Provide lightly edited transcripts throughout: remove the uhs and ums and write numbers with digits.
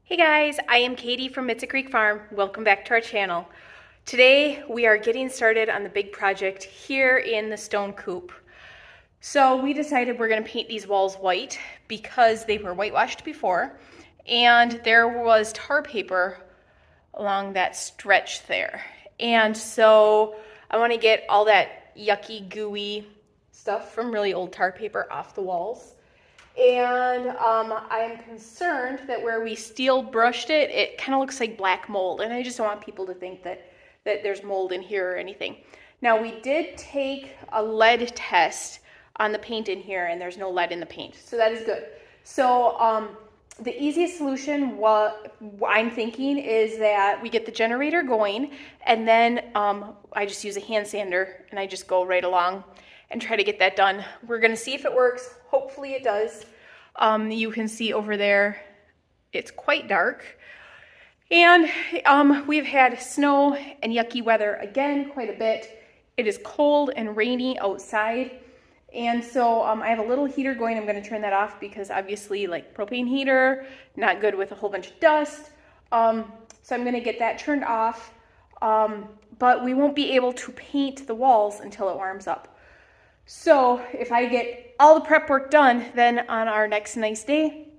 Hey guys, I am Katie from Mitza Creek Farm. Welcome back to our channel. Today we are getting started on the big project here in the stone coop. So we decided we're going to paint these walls white because they were whitewashed before and there was tar paper along that stretch there. And so I want to get all that yucky, gooey stuff from really old tar paper off the walls. And I am concerned that where we steel brushed it, it kind of looks like black mold. And I just don't want people to think that there's mold in here or anything. Now we did take a lead test on the paint in here and there's no lead in the paint. So that is good. So the easiest solution, what I'm thinking, is that we get the generator going and then I just use a hand sander and I just go right along and try to get that done. We're gonna see if it works. Hopefully it does. You can see over there, it's quite dark. And we've had snow and yucky weather again quite a bit. It is cold and rainy outside. And so I have a little heater going. I'm gonna turn that off because obviously, like, propane heater, not good with a whole bunch of dust. So I'm gonna get that turned off. But we won't be able to paint the walls until it warms up. So if I get all the prep work done, then on our next nice day,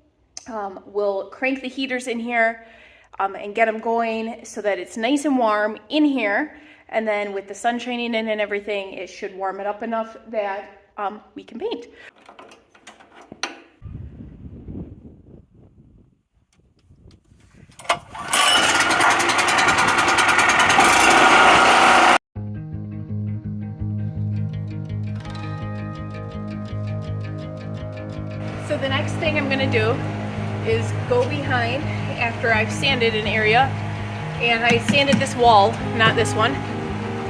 we'll crank the heaters in here and get them going so that it's nice and warm in here. And then with the sun shining in and everything, it should warm it up enough that we can paint. So the next thing I'm gonna do is go behind after I've sanded an area, and I sanded this wall, not this one,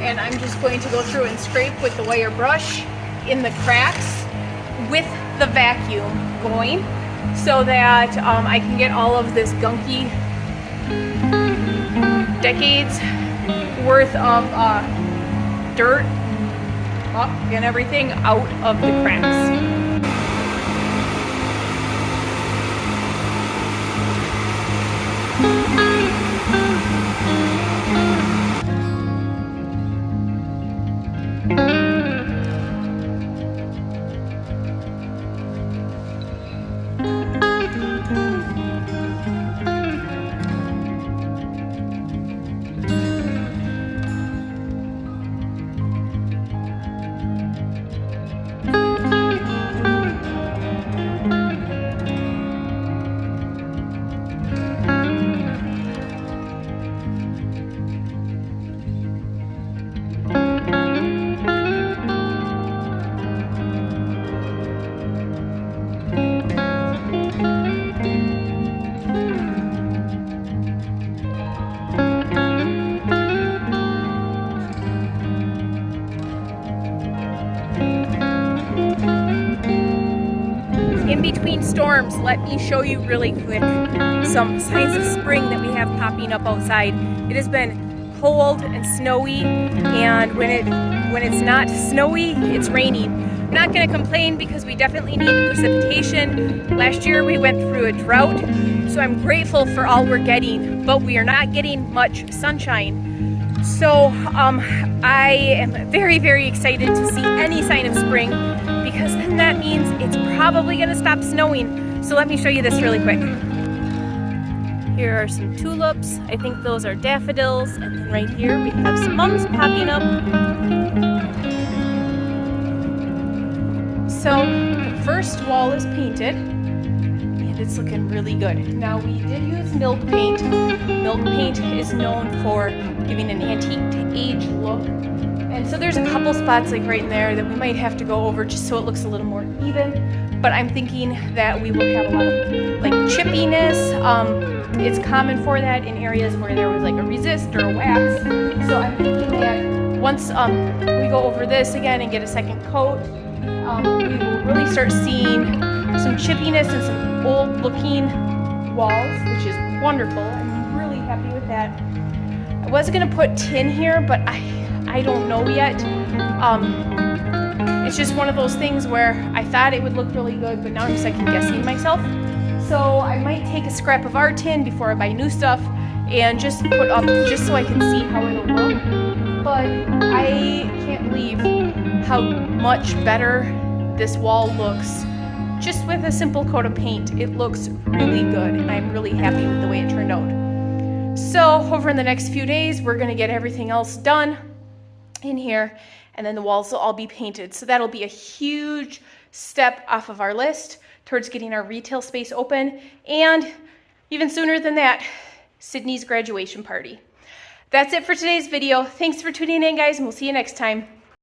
and I'm just going to go through and scrape with the wire brush in the cracks with the vacuum going so that I can get all of this gunky decades worth of dirt, muck, and everything out of the cracks. In between storms, let me show you really quick some signs of spring that we have popping up outside. It has been cold and snowy, and when it's not snowy, it's raining. I'm not going to complain because we definitely need the precipitation. Last year we went through a drought, so I'm grateful for all we're getting, but we are not getting much sunshine. So I am very, very excited to see any sign of spring, because then that means it's probably going to stop snowing. So let me show you this really quick. Here are some tulips. I think those are daffodils. And then right here we have some mums popping up. So the first wall is painted and it's looking really good. Now we did use milk paint. Milk paint is known for giving an antique to age look. And so there's a couple spots like right in there that we might have to go over just so it looks a little more even. But I'm thinking that we will have a lot of like chippiness. It's common for that in areas where there was like a resist or a wax. So I'm thinking that once we go over this again and get a second coat, we will really start seeing some chippiness and some old looking walls, which is wonderful. I'm really happy with that. I was gonna put tin here, but I don't know yet. It's just one of those things where I thought it would look really good, but now I'm second guessing myself. So I might take a scrap of our tin before I buy new stuff and just put up, just so I can see how it'll look. But I can't believe how much better this wall looks just with a simple coat of paint. It looks really good, and I'm really happy with the way it turned out. So over in the next few days, we're gonna get everything else done in here, and then the walls will all be painted. So that'll be a huge step off of our list towards getting our retail space open, and even sooner than that, Sydney's graduation party. That's it for today's video. Thanks for tuning in, guys, and we'll see you next time.